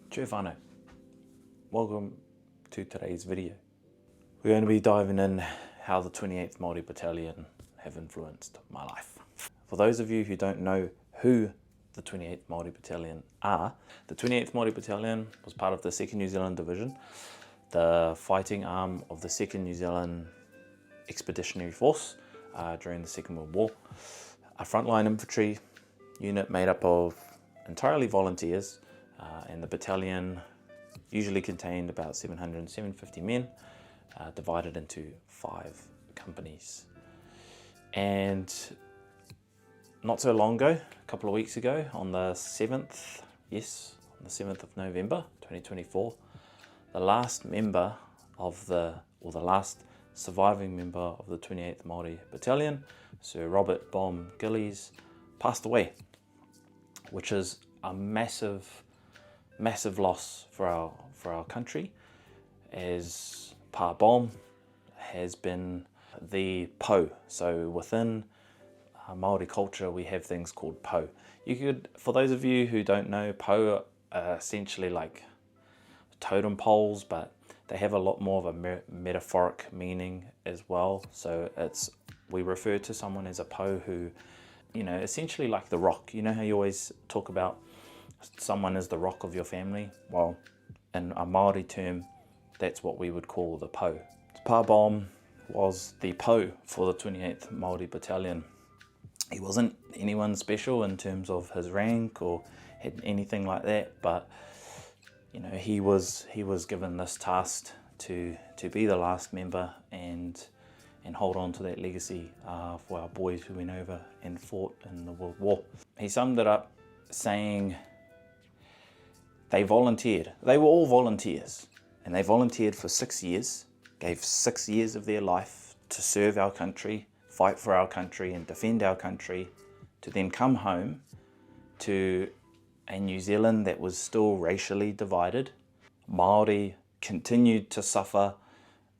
Kia whānau. Welcome to today's video. We're going to be diving in how the 28th Māori Battalion have influenced my life. For those of you who don't know who the 28th Māori Battalion are, the 28th Māori Battalion was part of the 2nd New Zealand Division, the fighting arm of the 2nd New Zealand Expeditionary Force during the Second World War. A frontline infantry unit made up of entirely volunteers, and the battalion usually contained about 700 and 750 men, divided into 5 companies. And not so long ago, a couple of weeks ago, on the 7th, on the 7th of November 2024, the last member of the last surviving member of the 28th Māori Battalion, Sir Robert Bomb Gillies, passed away, which is a massive loss for our country, as Pa Bomb has been the po. So within Māori culture, we have things called po. You could, for those of you who don't know, po are essentially like totem poles, but they have a lot more of a metaphoric meaning as well. So we refer to someone as a po who, essentially like the rock. You know how you always talk about someone as the rock of your family? Well, in a Māori term, that's what we would call the po. Pa Bomb was the po for the 28th Māori Battalion. He wasn't anyone special in terms of his rank or had anything like that, but he was given this task to be the last member and hold on to that legacy for our boys who went over and fought in the World War. He summed it up saying they volunteered. They were all volunteers, and they volunteered for 6 years, gave 6 years of their life to serve our country, fight for our country and defend our country, to then come home to a New Zealand that was still racially divided. Māori continued to suffer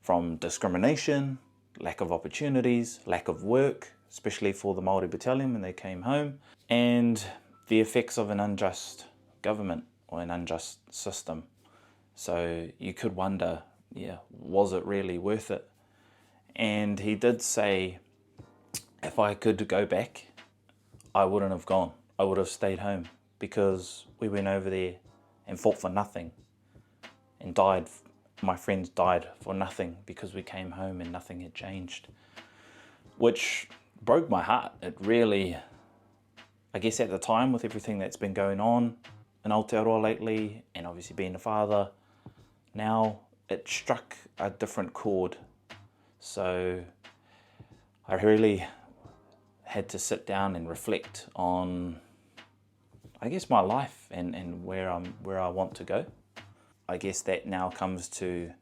from discrimination, lack of opportunities, lack of work, especially for the Māori Battalion when they came home, and the effects of an unjust government or an unjust system. So you could wonder, was it really worth it? And he did say, if I could go back, I wouldn't have gone. I would have stayed home, because we went over there and fought for nothing and died. My friends died for nothing because we came home and nothing had changed, which broke my heart. It really, I guess at the time, with everything that's been going on in Aotearoa lately, and obviously being a father now, it struck a different chord. So I really had to sit down and reflect on, I guess, my life and where I want to go. I guess that now comes to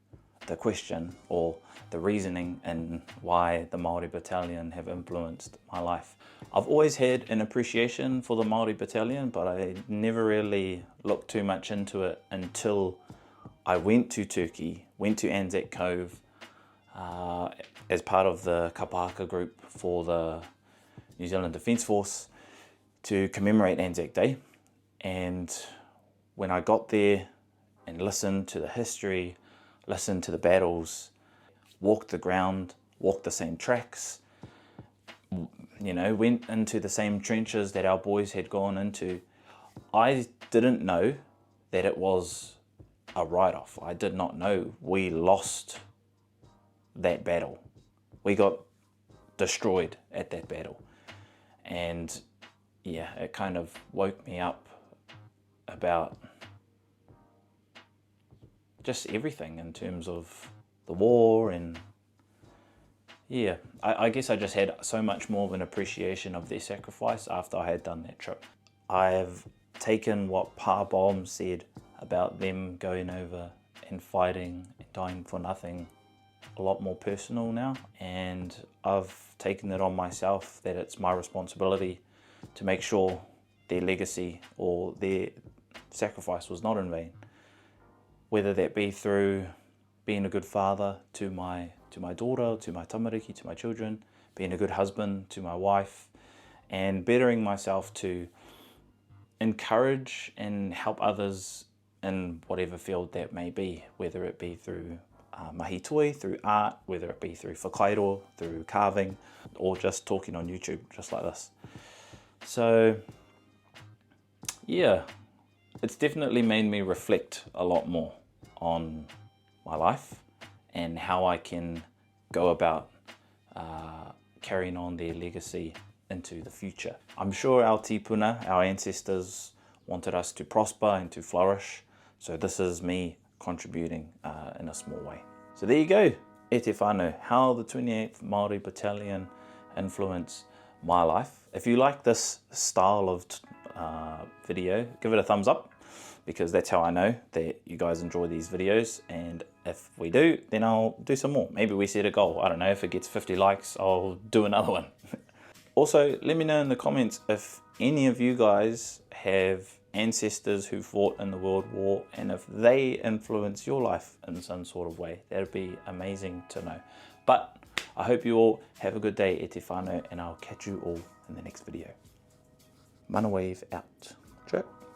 the question or the reasoning and why the Māori Battalion have influenced my life. I've always had an appreciation for the Māori Battalion, but I never really looked too much into it until I went to Turkey, went to Anzac Cove as part of the kapahaka group for the New Zealand Defence Force to commemorate Anzac Day. And when I got there and listened to the history, listened to the battles, walked the ground, walked the same tracks, went into the same trenches that our boys had gone into, I didn't know that it was a write-off. I did not know we lost that battle. We got destroyed at that battle. And it kind of woke me up about just everything in terms of the war, and I guess I just had so much more of an appreciation of their sacrifice after I had done that trip. I've taken what Pa Bomb said about them going over and fighting and dying for nothing a lot more personal now, and I've taken it on myself that it's my responsibility to make sure their legacy or their sacrifice was not in vain, whether that be through being a good father to my daughter, to my tamariki, to my children, being a good husband to my wife, and bettering myself to encourage and help others in whatever field that may be, whether it be through mahi toi, through art, whether it be through whakairo, through carving, or just talking on YouTube, just like this. So yeah, it's definitely made me reflect a lot more on my life and how I can go about carrying on their legacy into the future. I'm sure our tipuna, our ancestors, wanted us to prosper and to flourish, so this is me contributing in a small way. So there you go, e te whānau, how the 28th Māori Battalion influenced my life. If you like this style of video, give it a thumbs up, because that's how I know that you guys enjoy these videos, and if we do, then I'll do some more. Maybe we set a goal, I don't know, if it gets 50 likes, I'll do another one. Also, let me know in the comments if any of you guys have ancestors who fought in the World War, and if they influence your life in some sort of way. That'd be amazing to know. But I hope you all have a good day, e te whānau, and I'll catch you all in the next video. Mana wave out. Chirp.